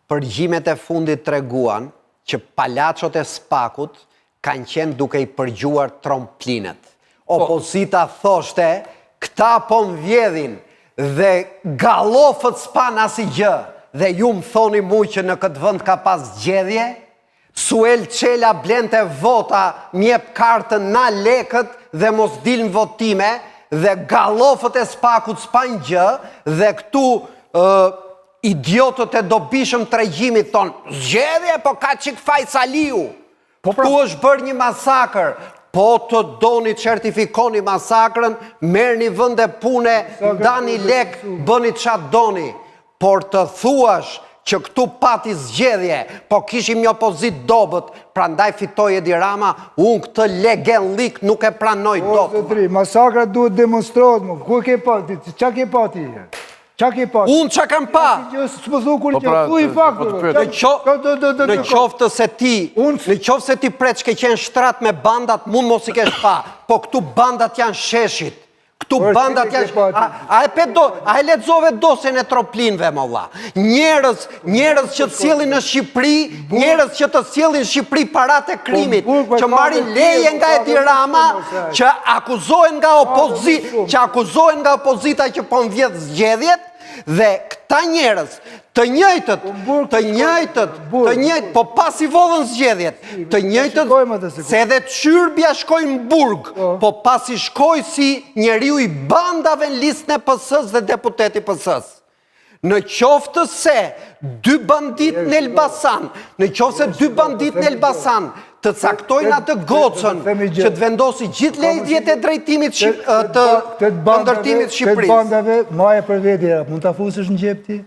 Përgjimet e fundit treguan që palachot e Spakut kanë qenë duke i përgjuar tromplinet. Opozita thoshte, këta po m'vjedhin dhe gallofët s'pan asgjë. Dhe ju më thoni mu që në këtë vend ka pas zgjedhje? Suel Qela blente vota, mjep kartën na lekët dhe mos dilnë votime, dhe gallofët e Spakut s'pan gjë, dhe këtu idiotët e dobishëm të regjimit thonë, zgjedhje, po ka qik faj Saliu. Këtu është bërë një masakër. Po të doni certifikoni masakrën, merë një vënde pune, dani lek, bëni qatë doni. Por të thuash që këtu pati zgjedhje, po kishim një opozit dobët, prandaj fitoj Edi Rama, unë këtë legen lik nuk e pranoj dot. Masakra duhet demonstrojt, ku ke pati, qa ke pati? Unë që kam pa? Në qoftë se ti preç ke qenë shtrat me bandat, mund mos i kesh pa, po këtu bandat janë sheshit. Këtu bandat janë... A e lexove dosjen e troplinve, më vlla. Njerëz që të sjellin në Shqipëri, njerëz që të sjellin në Shqipëri paratë e krimit, që marrin leje nga Edi Rama, që akuzohen nga opozita që po mbledh zgjedhjet, dhe këta njerëz të njëjtët, po pas i vodhën zgjedhjet, të njëjtët, se edhe Çyrbja shkojnë në burg, po pas i shkoj si njeriu i bandave në listën e PS-s dhe deputeti PS-s. Në qoftë se dy bandit në Elbasan, të caktojnë atë gocën që të vendosi gjithë lejtjet e drejtimit të ndërtimit Shqipërisë. Këtë bandave, maja për vedja, mund të afusësh në gjepti?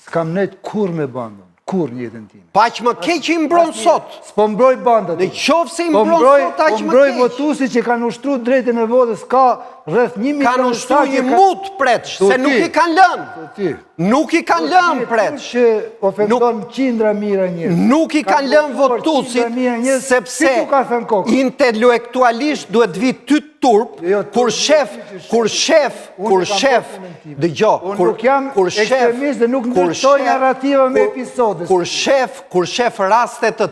S'kam nejtë kur me bandën, kur njëtën time. Pa që më keq që i mbron sot. S'po mbroj bandat. Në qoftë se i mbron sot, aq më keq. Po mbroj votusi që kanë ushtru drejtën e votës, ka rreth 1 milion... Kanë ushtru një mut preç, se nuk i kanë lënë. Nuk i kanë lënë preç. Që ofendon qindra mira njërë. Nuk i kanë lënë votusit, sepse intelektualisht duhet vi ty turp, kur shef, dëgjo, kur ekstremist dhe nuk ndërtoj narrativa me episodës. Kur shef rastet të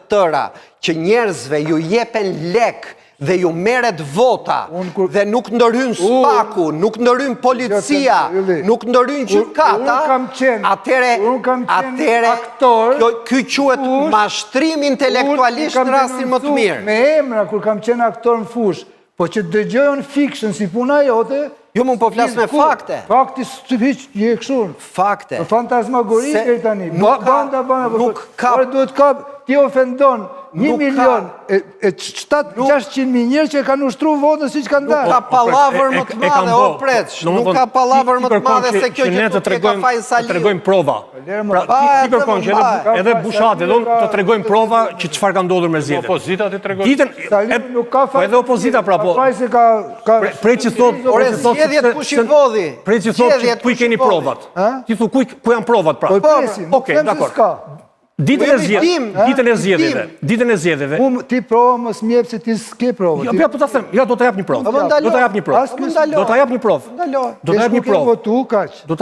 tëra, që njerëzve ju jepen lek, dhe ju meret vota, dhe nuk ndërhyn Spaku, nuk ndërhyn policia, nuk ndërhyn gjykata, atere, ky quhet mashtrim intelektualisht në rastin më të mirë. Me emra, kur kam qenë aktor në fush, po që dëgjojon fiction si puna jote... Jo, mund po flas me fakte. Fakti së të hiq, je këshur. Fakte. Fantasmagori kërë tani. Nuk ka... Duhet ka... Ti ofendon 1 milion e 700.000 njerë që kanë ushtru votën si që kanë darë. Nuk ka palavër më të madhe, o preç. Nuk ka palavër më të madhe se kjo që të ka fajnë Saliu. Të tregojmë prova. Ti kërkon që edhe Bushat edhe unë të tregojmë prova që çfarë ka ndodhur me zgjedhjet. Opozita ti tregon. Saliu nuk ka fajnë. Po edhe opozita pra po. Prej që thot... Ore zgjedhjet ku shi vodhi. Prej që thot që ku i keni provat. Ti thu ku janë provat pra. Okej, dakor. Ditën e zgjedhjeve. Ti prova më smjep se ti s'ke prova. Jo, po ta them, do të jap një provë. Do të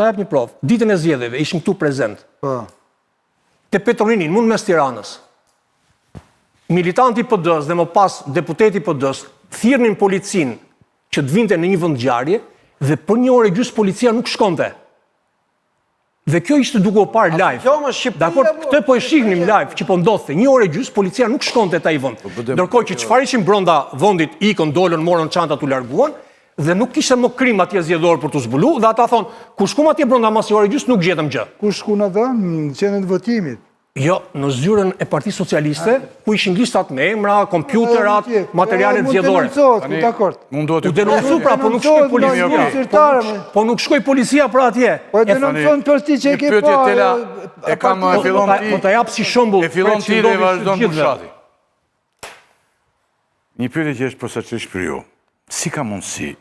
jap një provë. Ditën e zgjedhjeve ishim këtu prezent. Te Petrolinin, mund mes Tiranës. Militanti PD-s dhe më pas deputeti PD-s thirrnin policin që të vinte në një vend ngjarje dhe për 1 orë e gjysmë policia nuk shkonte. Dhe kjo ishte duke u parë live. Dakor, këtë po e shihnim live që po ndodhte. 1 orë e gjysmë policia nuk shkonte te ai vend. Ndërkohë që çfarë ishin brenda vendit, ikën, dolën, morën çantat, u larguan dhe nuk kishte më krim atje zgjedhor për tu zbulu dhe ata thon, ku shkum atje brenda mas 1 orë e gjysmë nuk gjetëm gjë. Ku shkuan ata në qendrën e votimit? Jo, në zyrën e Partisë Socialiste, ku ishin listat me emra, kompjuterat, materialet zgjedhore. U denoncu pra, po nuk shkoi policia. Po nuk shkoi policia pra atje. Po e denoncon për ti që e ke pa. E kam e fillon ti. Po ta jap si shembull. E fillon ti dhe vazhdon Bushati. Një pyetje që është posaçërisht për ju. Si ka mundësi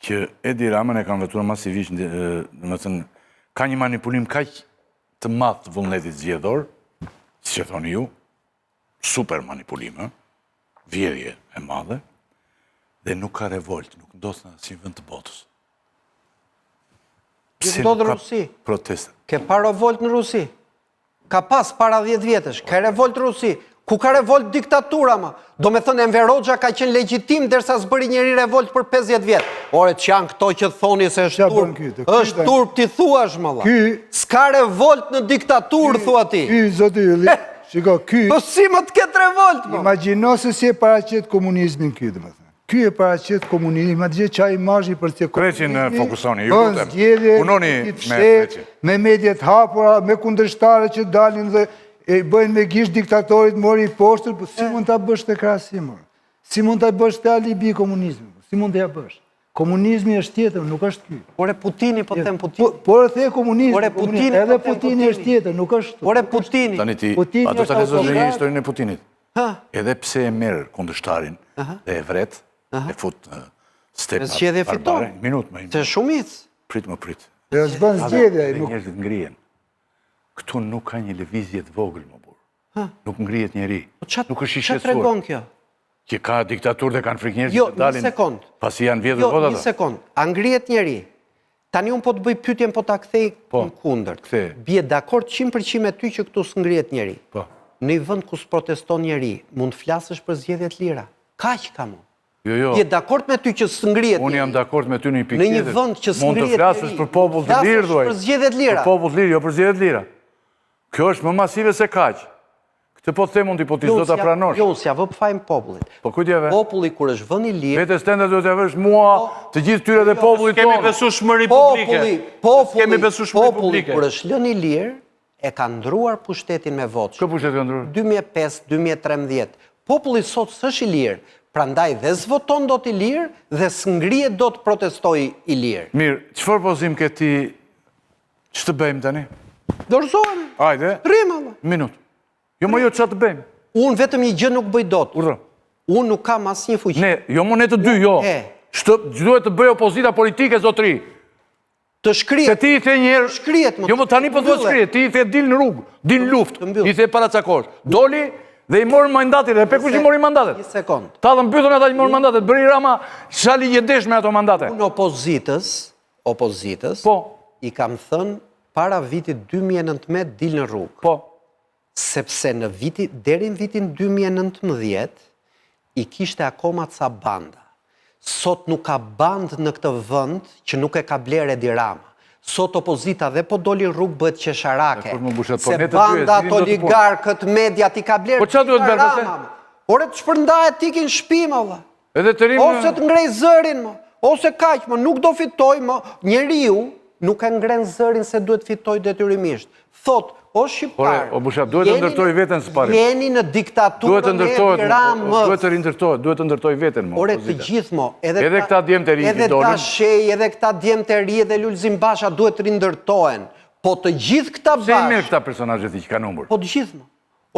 që Edi Ramën e kanë vetuar masivisht, domethënë ka një manipulim kaq të madh të vullnetit zgjedhor, si që thoni ju, super manipulim, vjedhje e madhe, dhe nuk ka revolt, nuk ndodh në asnjë vend të botës. Që ndodhë në Rusi. Protesta. Ke pa revolt në Rusi. Ka pas para 10 vjetësh. Ka revolt në Rusi. Ku ka revolt diktatura, ma? Do me thënë, Enver Hoxha ka qenë legjitim dërsa s'bëri njeri revolt për 50 vjetë. Ore, që janë këto që thoni se është turp t'i thuash, më dha. S'ka revolt në diktaturë, thua ti. Zoti Ylli, shiko, Po si më të ketë revolt, më? Imagjino se si e paraqet komunizmin ky, dhe më thënë. Ky e paraqet komunizmin, ma të gjithë qa imazhi për të Kreqin fokusoni, ju lutem. Punoni me Kreqin. Me mediat hapura, me kundërshtare që dalin dhe e bëjnë me gisht diktatorit, mori i poshtër, po si mund të bësh të krasim, si mund të bësh të alibi komunizmi, si mund të ja bësh. Komunizmi është tjetër, nuk është ky. Ore Putini, po them Putini. Por e the komunizmi, Ore Putini, edhe Putini është tjetër, nuk është. Ore Putini. Tani ti, a do të lezosh një historinë e Putinit? Edhe pse e merë kundërshtarin dhe e vret, e fut step zgjedhje fiton. Minut. Se shumic. Prit. E s'bën zgjedhje. Njerëzit ngrihen. Këtu nuk ka një lëvizje të vogël, më burr. Nuk ngrihet njeri. Nuk është i shqetësuar. Çfarë tregon kjo? Që ka diktaturë dhe kanë frikë njerëzit Jo, të dalin. një sekond. Pasi janë vjedhur votat. Jo, një sekond. A ngrihet njeri? Tani unë po të bëj pyetjen, po ta kthej në kundërt. Bie dakord 100% me ty që këtu s'ngrihet njeri. Po. Në një vend ku s'proteston njeri, mund të flasësh për zgjedhje të lira. Kaq kam unë. Jo. Je dakord me ty që s'ngrihet njeri? Unë jam dakord me ty në një pikë tjetër. Në një vend që s'ngrihet njeri. Mund të flasësh për popull të lirë, thuaj. Për zgjedhje të lira. Për popull të lirë, jo për zgjedhje të lira. Kjo është më masive se kaq. Këtë po të them unë hipotezë do ta pranosh. Jo, s'ja vë fajin popullit. Po ku t'jave? Populli kur është vënë i lirë. Vetes tënde do t'ja vësh mua, të gjithë tyre dhe popullit tonë. Kemi besueshmëri publike. Kemi besueshmëri publike. Populli kur është lënë i lirë, e ka ndruar pushtetin me votë. Kë pushtet ka ndruar? 2005-2013. Populli sot s'është i lirë. Prandaj dhe s'voton do t'i lirë dhe s'ngrihet do të protestoj i lirë. Mirë, çfarë pozim ke ti? Ç'të bëjmë tani? Dorëzohemi. Hajde. Rrimë. Minut. Jo më jo çfarë të bëjmë? Unë vetëm një gjë nuk bëj dot. Urrë. Unë nuk kam asnjë fuqi. Ne të dy, jo. Duhet të bëj opozita politike, zotri. Të shkrihet. Se ti i the një herë. Shkrihet më. Jo, më tani po thua shkrihet. Ti i the dil në rrugë, dil në luftë. I the paracakosh. Doli dhe i morën mandatin. Dhe pe kush i mori mandatet? Një sekond. Ta dhe mbythën ata që morën mandatet. Bëri Rama shali jedesh me ato mandate. Unë opozitës, i kam thënë para vitit 2019 dil në rrugë. Po. Sepse deri në vitin 2019, i kishte akoma ca banda. Sot nuk ka band në këtë vënd që nuk e ka blerë Edi Rama. Sot opozita dhe po doli rrugë bëhet qesharake. Se bandat, oligarkët, mediat i ka blerë Edi Rama. Ore të shpërndahet tikin shpima, ose të ngrej zërin, ose kaq, nuk do fitoj, njeriu nuk e ngren zërin se duhet fitoj detyrimisht. Thot, o shqiptar, o Bushat, duhet të ndërtoj veten së pari. Jeni në diktaturën e Edi Ramës. Duhet të ndërtoj veten. Ore të gjithë, edhe këta djemë të ri edhe ta shej, edhe këta djemë të ri dhe Lulzim Basha duhet të rindërtohen. Po të gjithë këta bashkë. Se i merë këta personazhet që kanë humbur? Po të gjithë,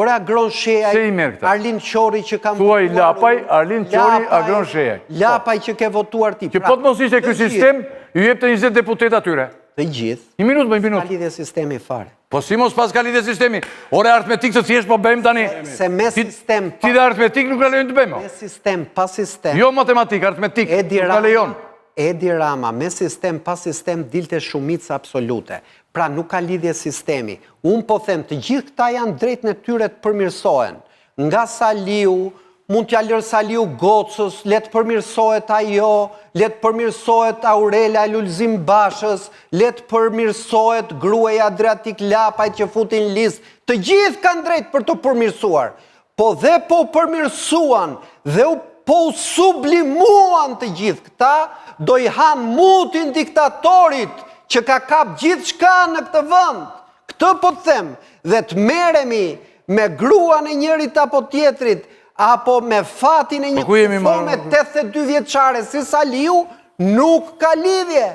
Ore Agron Shejaj, Arlin Qori që kam votuar... Thuaj Lapaj, Arlin Qori, Agron Shejaj. Lapaj që ke votuar ti. Që po të mos ishte ky sistem, ju jep të 20 deputet atyre. Të gjithë. Një minut, një minut. Ka lidhje sistemi fare. Po si mos pas ka lidhje sistemi? Ore aritmetik të thjesht po bëjmë tani. Se me sistem... Ti dhe aritmetik nuk ka lejon të bëjmë. Me sistem, pas sistem... Jo matematik, aritmetik, nuk ka lejon. Edi Rama, me sistem, pas sistem, dilte shumica absolute. Pra nuk ka lidhje sistemi. Unë po them, të gjithë këta janë drejt në tyre të përmirësohen. Nga Saliu, mund t'ja lërë Saliu Gocës, letë përmirësohet ajo, letë përmirësohet Aurela Lulzim Bashës, letë përmirësohet gruaja Adriatik Lapaj që futin listë. Të gjithë kanë drejt për të përmirësuar. Po dhe po përmirësuan dhe po sublimuan të gjithë këta, do i hanë mutin diktatorit që ka kap gjithë shka në këtë vënd. Këtë po të them, dhe të meremi me gruan e njërit apo tjetrit, apo me fatin e një kufome 82 vjeçare si Saliu, nuk ka lidhje.